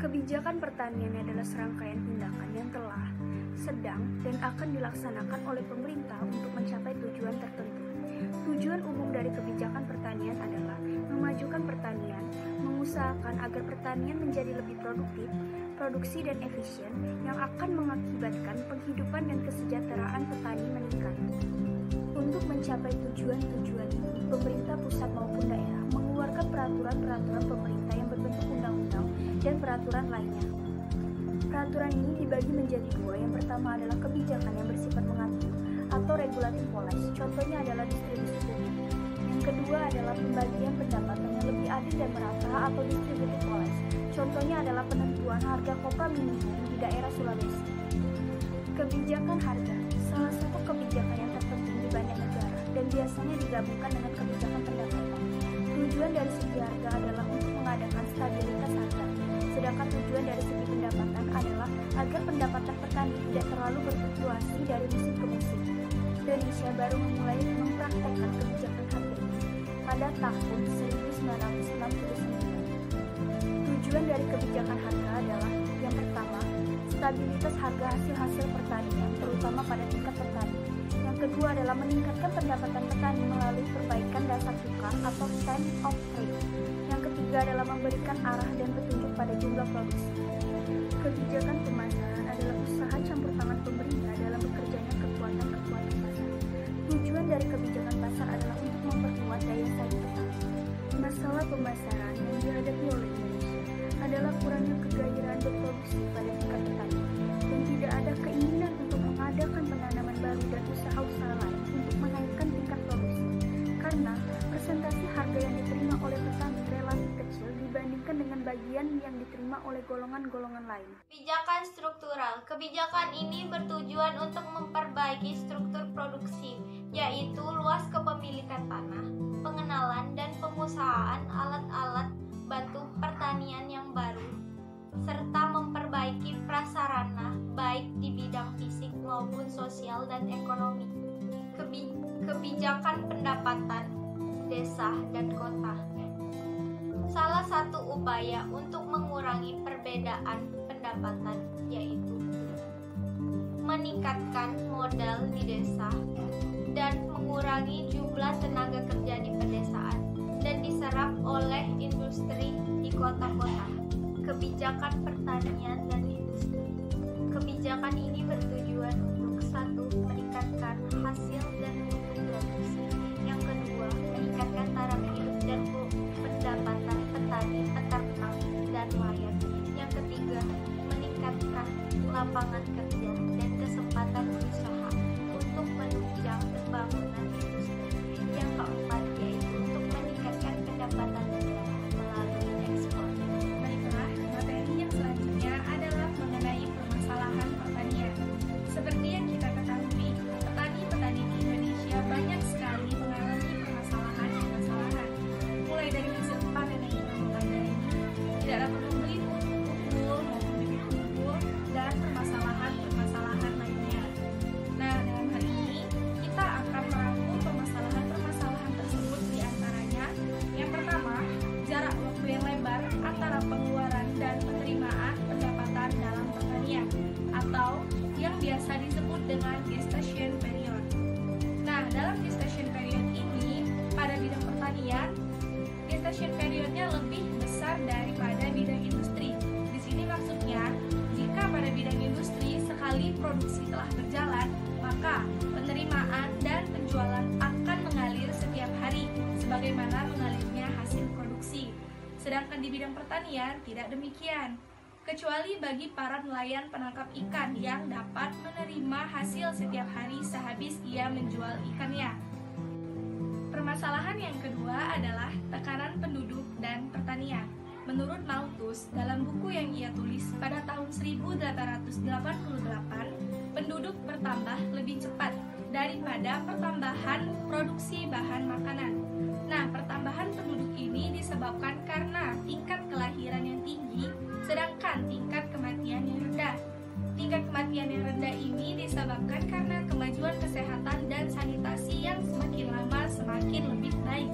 Kebijakan pertanian adalah serangkaian tindakan yang telah, sedang, dan akan dilaksanakan oleh pemerintah untuk mencapai tujuan tertentu. Tujuan umum dari kebijakan pertanian adalah memajukan pertanian, mengusahakan agar pertanian menjadi lebih produktif, produksi dan efisien yang akan mengakibatkan penghidupan dan kesejahteraan petani meningkat. Untuk mencapai tujuan-tujuan ini, pemerintah pusat maupun daerah mengeluarkan peraturan-peraturan pemerintah yang berbentuk undang-undang dan peraturan lainnya. Peraturan ini dibagi menjadi dua. Yang pertama adalah kebijakan yang bersifat mengatur atau regulating policy, contohnya adalah distribusi pupuk. Yang kedua adalah pembagian pendapatan yang lebih adil dan merata atau distributive policy, contohnya adalah penentuan harga kopra minimum di daerah Sulawesi. Kebijakan harga, salah satu kebijakan yang terpenting di banyak negara dan biasanya digabungkan dengan kebijakan pendapatan. Tujuan dari segi harga adalah untuk mengadakan stabilitas harga, sedangkan tujuan dari segi pendapatan adalah agar pendapatan petani tidak terlalu berfluktuasi dari musim ke musim. Indonesia baru memulai mempraktekkan kebijakan harga ini pada tahun 1969. Tujuan dari kebijakan harga adalah yang pertama, stabilitas harga hasil-hasil pertanian terutama pada tingkat petani. Yang kedua adalah meningkatkan pendapatan petani melalui perbaikan dasar tukar atau stand of trade. Yang ketiga adalah memberikan arah dan petunjuk pada jumlah produksi. Kebijakan pemasaran adalah usaha campur tangan pemerintah dalam bekerjanya kekuatan-kekuatan pasar. Tujuan dari kebijakan pasar adalah untuk memperkuat daya saing petani. Masalah pemasaran yang dihadapi oleh Indonesia adalah kurangnya kegairahan berproduksi pada tingkat petani dan tidak ada keinginan untuk mengadakan penanaman baru dan usaha-usaha lain untuk menaikkan tingkat produksi karena presentasi harga yang diterima oleh petani relatif kecil dibandingkan dengan bagian yang diterima oleh golongan-golongan lain. Kebijakan struktural. Kebijakan ini bertujuan untuk memperbaiki struktur produksi, yaitu luas kepemilikan tanah, pengenalan dan pengusahaan alat-alat bantu pertanian yang baru, serta memperbaiki prasarana baik di bidang fisik maupun sosial dan ekonomi. Kebijakan pendapatan desa dan kota. Salah satu upaya untuk mengurangi perbedaan pendapatan yaitu meningkatkan modal di desa dan mengurangi jumlah tenaga kerja di pedesaan dan diserap oleh industri di kota-kota. Kebijakan pertanian dan industri. Kebijakan ini bertujuan untuk satu, meningkatkan hasil dan mutu produksi. Yang kedua, meningkatkan taraf hidup dan pendapatan petani, peternak, dan nelayan. Yang ketiga, meningkatkan lapangan kerja dan kesempatan berusaha untuk menunjang pembangunan industri. Yang keempat, yaitu untuk meningkatkan pendapatan negara melalui ekspor. Baiklah, materi yang selanjutnya adalah mengenai permasalahan pertanian. Seperti yang kita ketahui, petani-petani di Indonesia banyak sekali mengalami permasalahan-permasalahan. Mulai dari hasil panen yang kita pelajari, tidak dapat membeli pupuk maupun bibit unggul, dan permasalahan-permasalahan lainnya. Nah, dalam hal ini, kita akan merangkum permasalahan-permasalahan tersebut di antaranya. Yang pertama, jarak waktu yang lebar antara pengeluaran dan penerimaan pendapatan dalam pertanian, atau yang biasa disebut dengan gestation period. Nah, dalam gestation period ini, pada bidang pertanian, gestation periodnya lebih besar daripada bidang industri. Di sini maksudnya, jika pada bidang industri sekali produksi telah berjalan, maka penerimaan dan penjualan akan mengalir setiap hari, sebagaimana mengalirnya hasil produksi. Sedangkan di bidang pertanian tidak demikian, kecuali bagi para nelayan penangkap ikan yang dapat menerima hasil setiap hari sehabis ia menjual ikannya. Permasalahan yang kedua adalah tekanan penduduk dan pertanian. Menurut Malthus, dalam buku yang ia tulis pada tahun 1888, penduduk bertambah lebih cepat daripada pertambahan produksi bahan makanan. Nah, pertambahan penduduk ini disebabkan karena tingkat kelahiran yang tinggi, sedangkan tingkat kematian yang rendah. Tingkat kematian yang rendah ini disebabkan karena kemajuan kesehatan dan sanitasi yang semakin lama semakin lebih baik.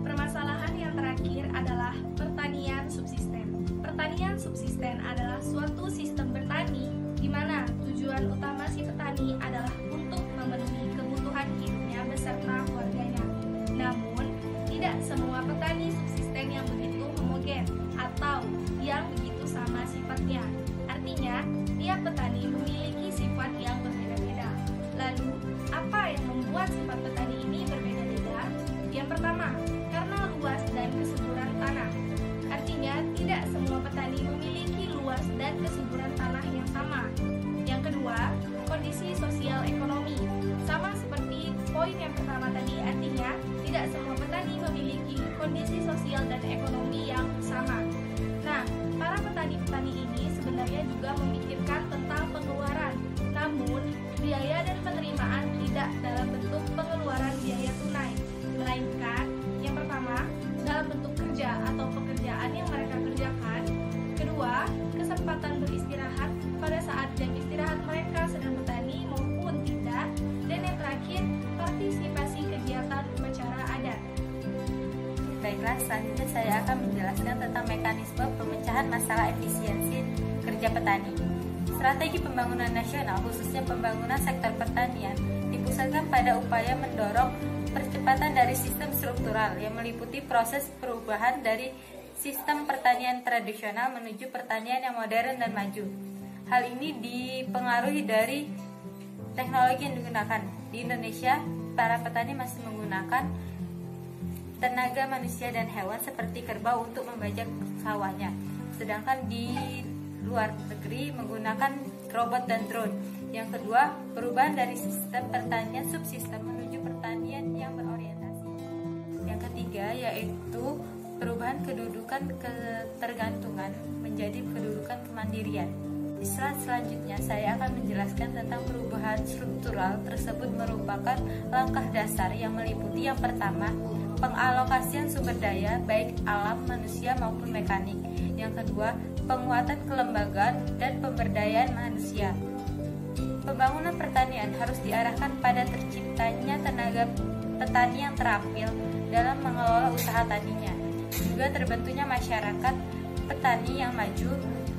Permasalahan yang terakhir adalah pertanian subsisten. Pertanian pertanian subsisten adalah suatu sistem bertani di mana tujuan utama si petani adalah untuk memenuhi kebutuhan hidupnya beserta keluarganya. Namun, tidak semua petani subsisten yang begitu homogen atau yang begitu sama sifatnya. Artinya, tiap petani memiliki sifat yang berbeda-beda. Lalu, apa yang membuat sifat petani ini berbeda-beda? Yang pertama, karena luas dan kesuburan tanah. Artinya, tidak semua petani memiliki luas dan kesuburan tanah yang sama. Yang kedua, kondisi sosial ekonomi. Sama seperti poin yang pertama tadi, artinya tidak semua petani memiliki kondisi sosial dan ekonomi yang sama. Nah, para petani-petani ini sebenarnya juga memikirkan tentang pengeluaran. Namun, biaya dan penerimaan tidak dalam bentuk pengeluaran biaya tunai, melainkan yang pertama, dalam bentuk kerja atau pekerjaan yang mereka kerjakan. Kedua, kesempatan beristirahat pada saat jam istirahat mereka sedang bertani maupun tidak. Dan yang terakhir, partisipasi kegiatan upacara adat. Baiklah, selanjutnya saya akan menjelaskan tentang mekanisme pemecahan masalah efisiensi kerja petani. Strategi pembangunan nasional, khususnya pembangunan sektor pertanian, dipusatkan pada upaya mendorong percepatan dari sistem struktural yang meliputi proses perubahan dari sistem pertanian tradisional menuju pertanian yang modern dan maju. Hal ini dipengaruhi dari teknologi yang digunakan. Di Indonesia, para petani masih menggunakan tenaga manusia dan hewan seperti kerbau untuk membajak sawahnya. Sedangkan di luar negeri menggunakan robot dan drone. Yang kedua, perubahan dari sistem pertanian subsistem menuju pertanian yang berorientasi. Yang ketiga, yaitu perubahan kedudukan ketergantungan menjadi kedudukan kemandirian. Di slide selanjutnya, saya akan menjelaskan tentang perubahan struktural tersebut merupakan langkah dasar yang meliputi yang pertama, pengalokasian sumber daya baik alam, manusia maupun mekanik. Yang kedua, penguatan kelembagaan dan pemberdayaan manusia. Pembangunan pertanian harus diarahkan pada terciptanya tenaga petani yang terampil dalam mengelola usaha taninya. Juga terbentuknya masyarakat petani yang maju,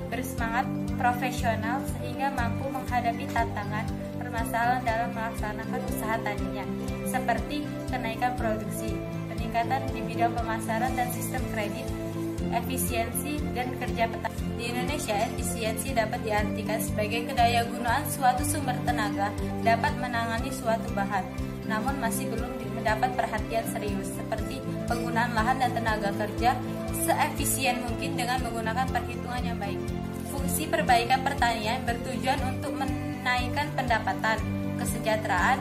bersemangat, profesional sehingga mampu menghadapi tantangan permasalahan dalam melaksanakan usaha taninya, seperti kenaikan produksi, peningkatan di bidang pemasaran dan sistem kredit, efisiensi dan kerja petani. Di Indonesia, efisiensi dapat diartikan sebagai kedayagunaan suatu sumber tenaga dapat menangani suatu bahan, namun masih belum mendapat perhatian serius, seperti penggunaan lahan dan tenaga kerja seefisien mungkin dengan menggunakan perhitungan yang baik. Fungsi perbaikan pertanian bertujuan untuk menaikkan pendapatan, kesejahteraan,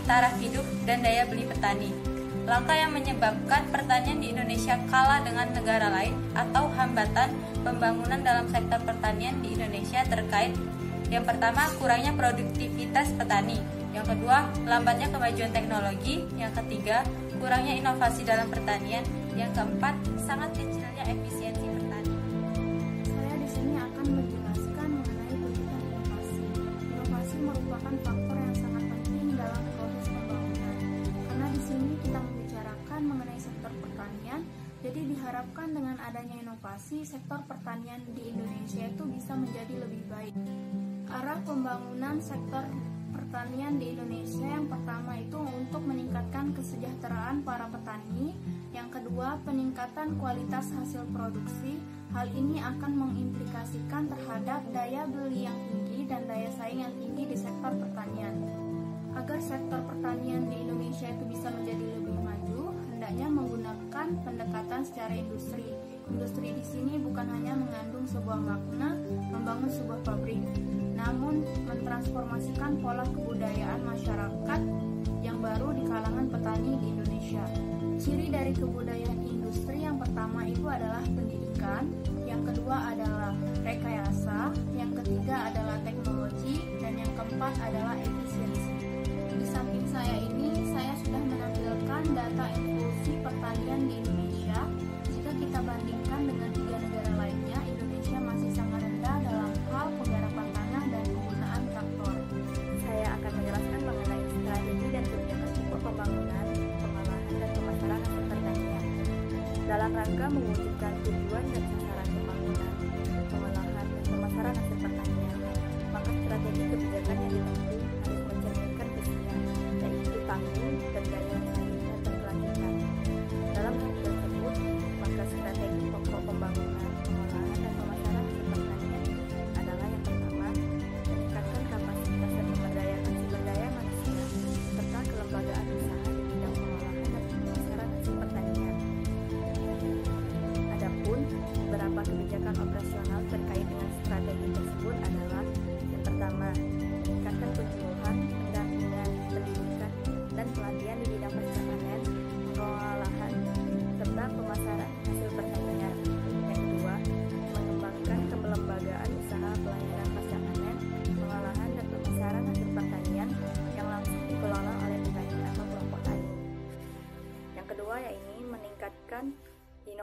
taraf hidup, dan daya beli petani. Langkah yang menyebabkan pertanian di Indonesia kalah dengan negara lain atau hambatan pembangunan dalam sektor pertanian di Indonesia terkait yang pertama, kurangnya produktivitas petani. Yang kedua, lambatnya kemajuan teknologi. Yang ketiga, kurangnya inovasi dalam pertanian. Yang keempat, sangat kecilnya efisiensi petani. Saya di sini akan menjelaskan mengenai pendidikan inovasi. Inovasi merupakan faktor yang sangat penting dalam proses pembangunan. Karena di sini kita membicarakan mengenai sektor pertanian, jadi diharapkan dengan adanya inovasi, sektor pertanian di Indonesia itu bisa menjadi lebih baik. Arah pembangunan sektor pertanian di Indonesia yang pertama itu untuk meningkatkan kesejahteraan para petani, yang kedua peningkatan kualitas hasil produksi. Hal ini akan mengimplikasikan terhadap daya beli yang tinggi dan daya saing yang tinggi di sektor pertanian. Agar sektor pertanian di Indonesia itu bisa menjadi lebih maju, hendaknya menggunakan pendekatan secara industri. Industri di sini bukan hanya mengandung sebuah makna membangun sebuah pabrik, namun mentransformasikan pola kebudayaan masyarakat yang baru di kalangan petani di Indonesia. Ciri dari kebudayaan industri yang pertama itu adalah pendidikan, yang kedua adalah rekayasa, yang ketiga adalah teknologi, dan yang keempat adalah efisiensi. Di samping saya ini, saya sudah menampilkan data evolusi pertanian di Indonesia. Jika kita bandingkan dengan 3 negara lainnya, Indonesia masih sangat rendah dalam hal penggarapan tanah dan penggunaan traktor. Saya akan menjelaskan mengenai strategi dan kebijakan pokok pembangunan, pengolahan, dan pemasaran hasil pertanian dalam rangka mewujudkan tujuan dan sasaran pembangunan.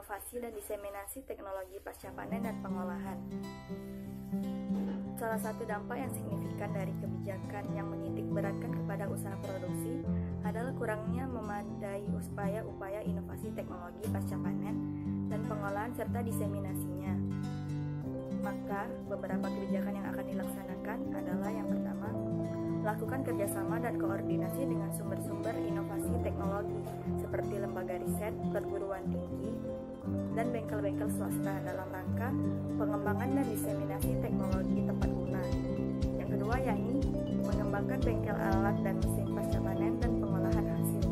inovasi dan diseminasi teknologi pasca panen dan pengolahan. Salah satu dampak yang signifikan dari kebijakan yang menitik beratkan kepada usaha produksi adalah kurangnya memadai upaya inovasi teknologi pasca panen dan pengolahan serta diseminasinya. Maka, beberapa kebijakan yang akan dilaksanakan adalah yang pertama, lakukan kerjasama dan koordinasi dengan sumber-sumber inovasi teknologi seperti lembaga riset, perguruan tinggi, dan bengkel-bengkel swasta dalam rangka pengembangan dan diseminasi teknologi tepat guna. Yang kedua yakni mengembangkan bengkel alat dan mesin pasca panen dan pengolahan hasil.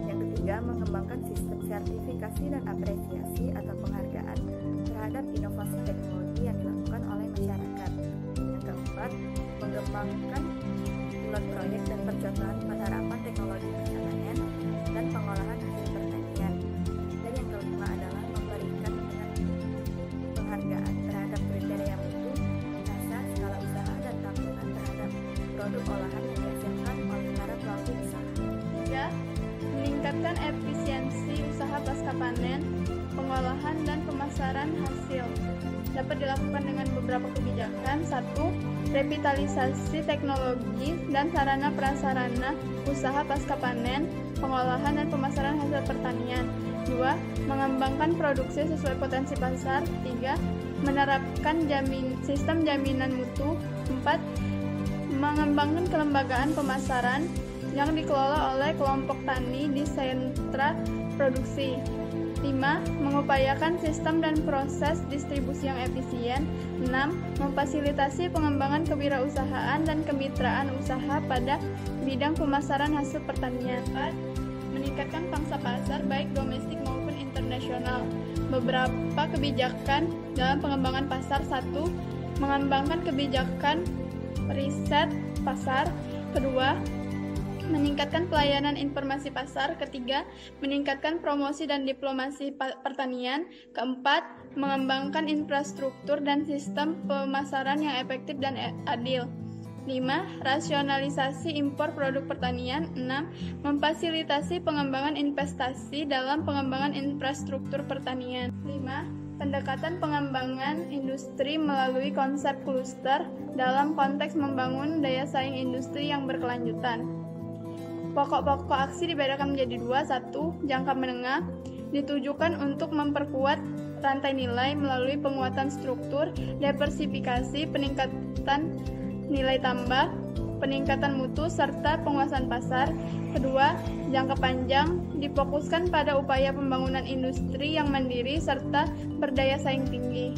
Yang ketiga, mengembangkan sistem sertifikasi dan apresiasi atau penghargaan terhadap inovasi teknologi yang dilakukan oleh masyarakat. Yang keempat, mengembangkan pilot proyek dan percontohan penerapan teknologi pasca panen dan pengolahan hasil pertanian. Dan yang kelima adalah memberikan penghargaan terhadap kriteria mutu, rasa, skala usaha, dan tampilan terhadap produk olahan yang dihasilkan oleh para pelaku usaha. 3. Meningkatkan efisiensi usaha pasca panen, pengolahan, dan pemasaran hasil. Dapat dilakukan dengan beberapa kebijakan. 1. Revitalisasi teknologi dan sarana prasarana usaha pasca panen, pengolahan, dan pemasaran hasil pertanian. 2. Mengembangkan produksi sesuai potensi pasar. 3. Menerapkan sistem jaminan mutu. 4. Mengembangkan kelembagaan pemasaran yang dikelola oleh kelompok tani di sentra produksi. 5. Mengupayakan sistem dan proses distribusi yang efisien. 6. Memfasilitasi pengembangan kewirausahaan dan kemitraan usaha pada bidang pemasaran hasil pertanian. 4. Meningkatkan pangsa pasar baik domestik maupun internasional. Beberapa kebijakan dalam pengembangan pasar. 1. Mengembangkan kebijakan riset pasar. Kedua, meningkatkan pelayanan informasi pasar. Ketiga, meningkatkan promosi dan diplomasi pertanian. Keempat, mengembangkan infrastruktur dan sistem pemasaran yang efektif dan adil. 5. Rasionalisasi impor produk pertanian. 6. Memfasilitasi pengembangan investasi dalam pengembangan infrastruktur pertanian. 5. Pendekatan pengembangan industri melalui konsep kluster dalam konteks membangun daya saing industri yang berkelanjutan. Pokok-pokok aksi dibedakan menjadi 2. 1. Jangka menengah ditujukan untuk memperkuat rantai nilai melalui penguatan struktur, diversifikasi, peningkatan nilai tambah, peningkatan mutu, serta penguasaan pasar. Kedua, jangka panjang difokuskan pada upaya pembangunan industri yang mandiri serta berdaya saing tinggi.